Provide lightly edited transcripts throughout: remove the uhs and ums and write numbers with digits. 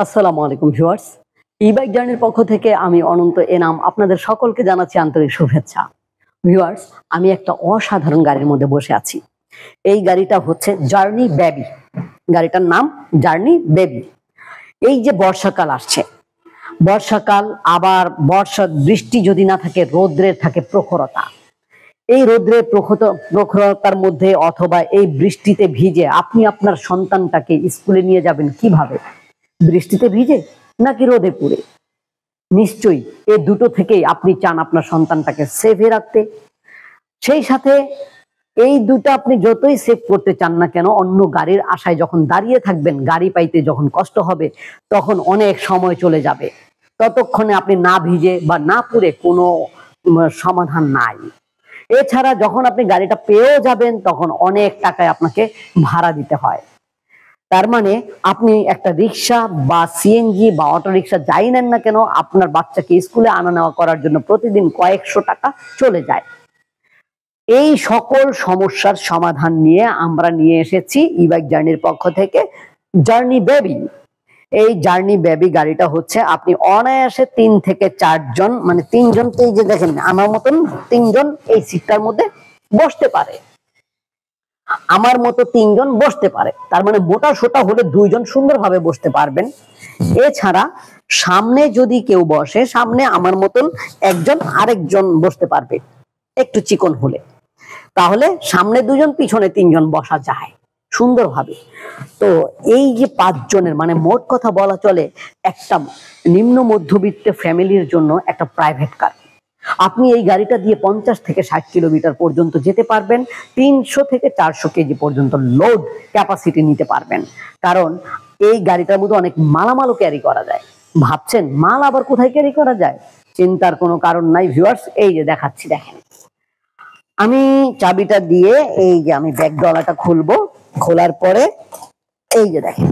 আসসালামু আলাইকুম viewers. E-bike জার্নির পক্ষ থেকে আমি অনন্ত এনাম আপনাদের সকলকে জানাচ্ছি আন্তরিক শুভেচ্ছা। ভিউয়ার্স, আমি একটা অসাধারণ গাড়ির মধ্যে বসে আছি। এই গাড়িটা হচ্ছে জার্নি বেবি। গাড়িটার নাম জার্নি বেবি। এই যে বর্ষাকাল আসছে, বর্ষাকাল আবার বৃষ্টি যদি না থাকে, রৌদ্রের থাকে প্রখরতা। এই রৌদ্রের প্রখরতার মধ্যে অথবা এই বৃষ্টিতে ভিজে আপনি আপনার সন্তানটাকে স্কুলে নিয়ে যাবেন কিভাবে? বৃষ্টিতে ভিজে নাকি রোদে পুড়ে? নিশ্চয়ই এই দুটো থেকেই আপনি চান আপনার সন্তানটাকে সেভে রাখতে। সেই সাথে এই দুটো আপনি যতই সেভ করতে চান না কেন, অন্য গাড়ির আশায় যখন দাঁড়িয়ে থাকবেন, গাড়ি পাইতে যখন কষ্ট হবে, তখন অনেক সময় চলে যাবে। ততক্ষণে আপনি না ভিজে বা না পুড়ে কোনো সমাধান নাই। এছাড়া যখন আপনি গাড়িটা পেয়েও যাবেন, তখন অনেক টাকায় আপনাকে ভাড়া দিতে হয়। তার মানে আপনি একটা রিক্সা বা সিএনজি বা অটো রিক্সা যাই নেন না কেন, আপনার বাচ্চাকে স্কুলে আনা নেওয়া করার জন্য প্রতিদিন কয়েকশো টাকা চলে যায়। এই সকল সমস্যার সমাধান নিয়ে আমরা নিয়ে এসেছি ই-বাইক জার্নির পক্ষ থেকে জার্নি বেবি। এই জার্নি বেবি গাড়িটা হচ্ছে আপনি অনায়াসে 3 থেকে 4 জন, মানে 3 জনকে, এই যে দেখেন আমার মতন 3 জন এই সিটটার মধ্যে বসতে পারে। আমার মতো 3 জন বসতে পারে। তার মানে মোটা সোটা হলে 2 জন সুন্দরভাবে বসতে পারবেন। এছাড়া সামনে যদি কেউ বসে, সামনে আমার মতন একজন আরেকজন বসতে পারবে, একটু চিকন হলে। তাহলে সামনে 2 জন, পিছনে 3 জন বসা যায় সুন্দরভাবে। তো এই যে 5 জনের, মানে মোট কথা বলা চলে একটা নিম্ন মধ্যবিত্ত ফ্যামিলির জন্য একটা প্রাইভেট কার। আপনি এই গাড়িটা দিয়ে 50 থেকে 60 কিলোমিটার পর্যন্ত যেতে পারবেন। 300 থেকে 400 কেজি পর্যন্ত লোড ক্যাপাসিটি নিতে পারবেন। কারণ এই গাড়িটার মধ্যে অনেক মালামালও ক্যারি করা যায়। ভাবছেন মাল আবার কোথায় ক্যারি করা যায়? চিন্তার কোনো কারণ নাই ভিউয়ার্স, এই যে দেখাচ্ছি, দেখেন। আমি চাবিটা দিয়ে এই যে আমি ব্যাগ ডলাটা খুলবো। খোলার পরে এই যে দেখেন,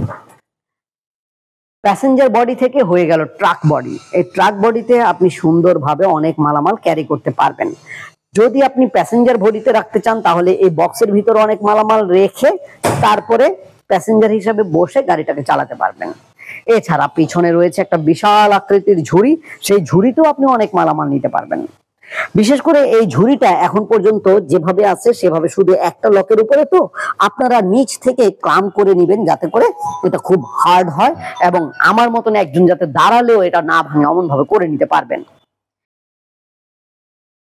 প্যাসেঞ্জার বডি থেকে হয়ে গেল ট্রাক বডি। এই ট্রাক বডিতে আপনি সুন্দরভাবে অনেক মালামাল ক্যারি করতে পারবেন। যদি আপনি প্যাসেঞ্জার বডিতে রাখতে চান, তাহলে এই বক্সের ভিতরে অনেক মালামাল রেখে তারপরে প্যাসেঞ্জার হিসাবে বসে গাড়িটাকে চালাতে পারবেন। এছাড়া পিছনে রয়েছে একটা বিশাল আকৃতির ঝুড়ি, সেই ঝুড়িতেও আপনি অনেক মালামাল নিতে পারবেন। বিশেষ করে এই ঝুড়িটা এখন পর্যন্ত যেভাবে আছে সেভাবে, শুধু একটা লকের উপরে, তো আপনারা নিচ থেকে ক্লাম করে নেবেন যাতে করে এটা খুব হার্ড হয় এবং আমার মতন একজন যাতে দাঁড়ালেও এটা না ভাঙে, অমন ভাবে করে নিতে পারবেন।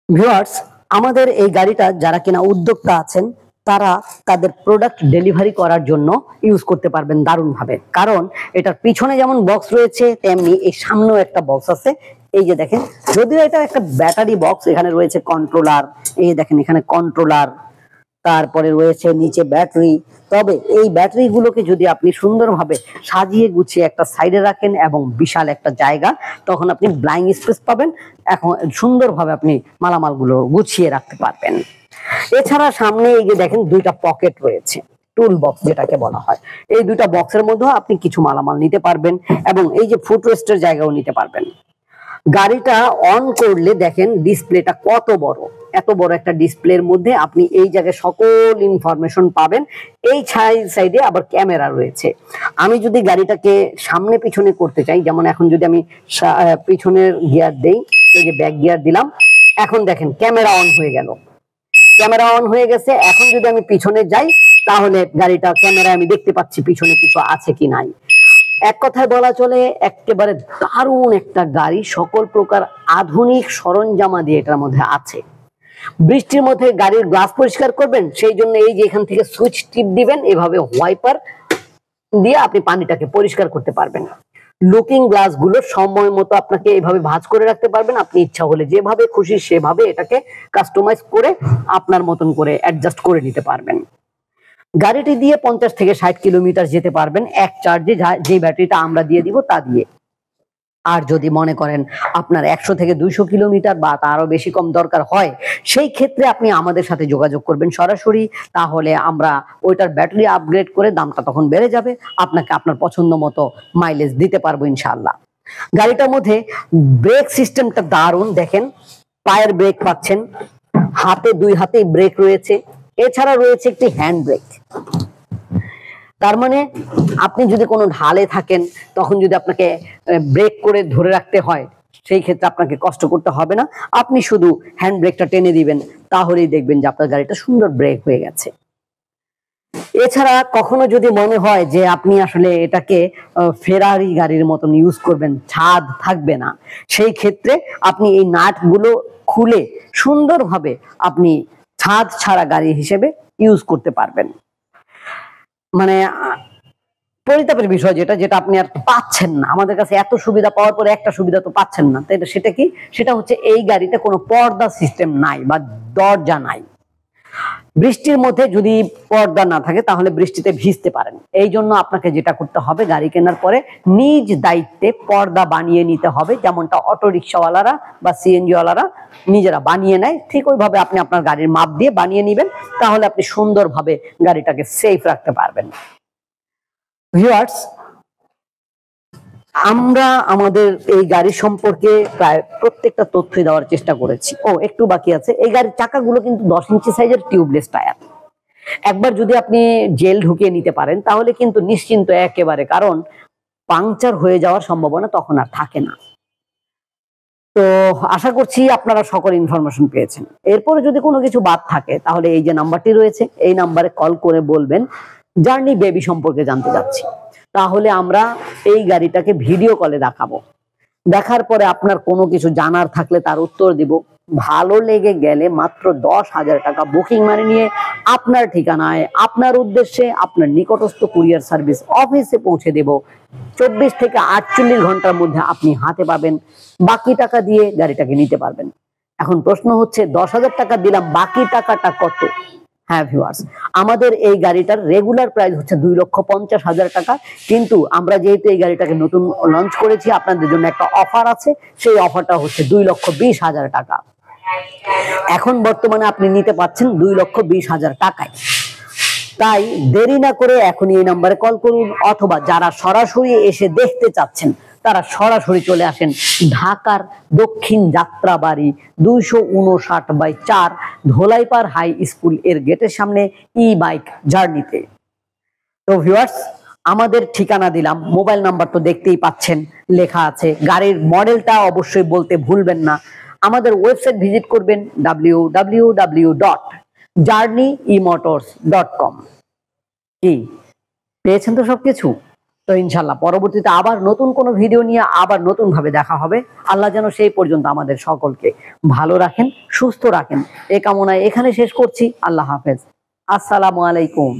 ভিউয়ার্স, আমাদের এই গাড়িটা যারা কিনা উদ্যোক্তা আছেন, তারা তাদের প্রোডাক্ট ডেলিভারি করার জন্য ইউজ করতে পারবেন দারুণ ভাবে। কারণ এটার পিছনে যেমন বক্স রয়েছে, তেমনি এই সামনেও একটা বক্স আছে। এই যে দেখেন, যদিও এটা একটা ব্যাটারি বক্স, এখানে রয়েছে কন্ট্রোলার। এই দেখেন, এখানে কন্ট্রোলার, তারপরে রয়েছে নিচে ব্যাটারি। তবে এই ব্যাটারি গুলোকে যদি আপনি সুন্দরভাবে সাজিয়ে গুছিয়ে একটা সাইডে রাখেন এবং বিশাল একটা জায়গা, তখন আপনি ব্লাইং স্পেস পাবেন। এখন সুন্দরভাবে আপনি মালামালগুলো গুছিয়ে রাখতে পারবেন। এছাড়া সামনে এই যে দেখেন, 2টা পকেট রয়েছে, টুল বক্স যেটাকে বলা হয়। এই 2টা বক্সের মধ্যে আপনি কিছু মালামাল নিতে পারবেন এবং এই যে ফুট রেস্টের জায়গাও নিতে পারবেন। গাড়িটা অন করলে দেখেন ডিসপ্লেটা কত বড়। এত বড় একটা ডিসপ্লের মধ্যে আপনি এই জায়গায় সকল ইনফরমেশন পাবেন। এই সাইডে আবার ক্যামেরা রয়েছে। আমি যদি গাড়িটাকে সামনে পিছনে করতে চাই, যেমন এখন যদি আমি পিছনের গিয়ার দেই, এই যে ব্যাক গিয়ার দিলাম, এখন দেখেন ক্যামেরা অন হয়ে গেল। ক্যামেরা অন হয়ে গেছে। এখন যদি আমি পিছনে যাই, তাহলে গাড়িটা ক্যামেরায় আমি দেখতে পাচ্ছি পিছনে কিছু আছে কি নাই। এক কথায় বলা চলে একেবারে দারুণ একটা গাড়ি, সকল প্রকার আধুনিক সরঞ্জামা দিয়ে এটার মধ্যে আছে। বৃষ্টির মধ্যে গাড়ির গ্লাস পরিষ্কার করবেন, সেই জন্য এই যে এখান থেকে সুইচ টিপ দিবেন, এভাবে ওয়াইপার দিয়ে আপনি পানিটাকে পরিষ্কার করতে পারবেন। লুকিং গ্লাস গুলো সময় মতো আপনাকে এইভাবে ভাঁজ করে রাখতে পারবেন। আপনি ইচ্ছা হলে যেভাবে খুশি সেভাবে এটাকে কাস্টমাইজ করে আপনার মতন করে অ্যাডজাস্ট করে নিতে পারবেন। গাড়িটি দিয়ে 50 থেকে 60 কিলোমিটার যেতে পারবেন এক চার্জে, যে ব্যাটারিটা আমরা দিয়ে দিব তা দিয়ে। আর যদি মনে করেন আপনার 100 থেকে 200 কিলোমিটার বা তারও বেশি কম দরকার হয়, সেই ক্ষেত্রে আপনি আমাদের সাথে যোগাযোগ করবেন সরাসরি। তাহলে আমরা ওইটার ব্যাটারি আপগ্রেড করে দামটা তখন বেড়ে যাবে, আপনাকে আপনার পছন্দ মতো মাইলেজ দিতে পারবো ইনশাআল্লাহ। গাড়িটার মধ্যে ব্রেক সিস্টেমটা দারুণ। দেখেন, পায়ের ব্রেক পাচ্ছেন, হাতে 2 হাতেই ব্রেক রয়েছে। এছাড়া রয়েছে একটি হ্যান্ড ব্রেক। তার মানে আপনি যদি কোনো ঢালে থাকেন, তখন যদি আপনাকে ব্রেক করে ধরে রাখতে হয়, সেই ক্ষেত্রে আপনাকে কষ্ট করতে হবে না। আপনি শুধু হ্যান্ড ব্রেকটা টেনে দিবেন, তাহলেই দেখবেন যে আপনার গাড়িটা সুন্দর ব্রেক হয়ে গেছে। এছাড়া কখনো যদি মনে হয় যে আপনি আসলে এটাকে ফেরারি গাড়ির মতন ইউজ করবেন, ছাদ থাকবে না, সেই ক্ষেত্রে আপনি এই নাটগুলো খুলে সুন্দরভাবে আপনি ছাদ ছাড়া গাড়ি হিসেবে ইউজ করতে পারবেন। মানে পরিতাপের বিষয় যেটা যেটা আপনি আর পাচ্ছেন না, আমাদের কাছে এত সুবিধা পাওয়ার পরে একটা সুবিধা তো পাচ্ছেন না, তাই সেটা কি? সেটা হচ্ছে এই গাড়িতে কোনো পর্দা সিস্টেম নাই বা দরজা নাই। বৃষ্টির মধ্যে যদি পর্দা না থাকে তাহলে বৃষ্টিতে ভিজতে পারেন। এই জন্য আপনাকে যেটা করতে হবে, গাড়ি কেনার পরে নিজ দায়িত্বে পর্দা বানিয়ে নিতে হবে, যেমনটা অটো রিক্সাওয়ালারা বা সিএনজি ওয়ালারা নিজেরা বানিয়ে নেয়, ঠিক ওইভাবে আপনি আপনার গাড়ির মাপ দিয়ে বানিয়ে নেবেন, তাহলে আপনি সুন্দরভাবে গাড়িটাকে সেফ রাখতে পারবেন। ভিউয়ার্স, আমরা আমাদের এই গাড়ি সম্পর্কে প্রায় প্রত্যেকটা তথ্য দেওয়ার চেষ্টা করেছি। একটু বাকি আছে। এই গাড়ির চাকাগুলো কিন্তু 10 ইঞ্চি সাইজের টিউবলেস টায়ার। একবার যদি আপনি জেল ঢুকিয়ে নিতে পারেন তাহলে কিন্তু নিশ্চিন্ত একেবারে, কারণ পাংচার হয়ে যাওয়ার সম্ভাবনা তখন আর থাকে না। তো আশা করছি আপনারা সকল ইনফরমেশন পেয়েছেন। এরপরে যদি কোনো কিছু বাদ থাকে তাহলে এই যে নাম্বারটি রয়েছে, এই নাম্বারে কল করে বলবেন জার্নি বেবি সম্পর্কে জানতে চাচ্ছি। তাহলে আমরা এই গাড়িটাকে ভিডিও কলে দেখাবো। দেখার পরে আপনার কোনো কিছু জানার থাকলে তার উত্তর দিব। ভালো লেগে গেলে মাত্র 10,000 টাকা বুকিং মানি নিয়ে আপনার ঠিকানায়, আপনার উদ্দেশ্যে, আপনার নিকটস্থ কুরিয়ার সার্ভিস অফিসে পৌঁছে দেব। 24 থেকে 48 ঘন্টার মধ্যে আপনি হাতে পাবেন। বাকি টাকা দিয়ে গাড়িটাকে নিতে পারবেন। এখন প্রশ্ন হচ্ছে, 10,000 টাকা দিলাম, বাকি টাকাটা কত? হ্যাঁ ভিউয়ার্স, আমাদের এই গাড়িটার রেগুলার প্রাইস হচ্ছে 2,50,000 টাকা, কিন্তু আমরা যেহেতু এই গাড়িটাকে নতুন লঞ্চ করেছি, আপনাদের জন্য একটা অফার আছে। সেই অফারটা হচ্ছে 2,20,000 টাকা। এখন বর্তমানে আপনি নিতে পাচ্ছেন 2,20,000 টাকায়। তাই দেরি না করে এখনই এই নাম্বারে কল করুন, অথবা যারা সরাসরি এসে দেখতে চাচ্ছেন তারা সরাসরি চলে আসেন ঢাকার দক্ষিণ যাত্রাবাড়ি 259/4 ধোলাইপাড় হাই স্কুল এর গেটের সামনে ই বাইক জার্নিতে। তো ভিউয়ার্স, আমাদের ঠিকানা দিলাম, মোবাইল নাম্বার তো দেখতেই পাচ্ছেন লেখা আছে, গাড়ির মডেলটা অবশ্যই বলতে ভুলবেন না। আমাদের ওয়েবসাইট ভিজিট করবেন www.journeymotors.com। কি পেয়েছেন তো সবকিছু? তো ইনশাল্লাহ পরবর্তীতে আবার নতুন কোনো ভিডিও নিয়ে আবার নতুন ভাবে দেখা হবে। আল্লাহ যেন সেই পর্যন্ত আমাদের সকলকে ভালো রাখেন, সুস্থ রাখেন, এ কামনায় এখানে শেষ করছি। আল্লাহ হাফেজ, আসসালামু আলাইকুম।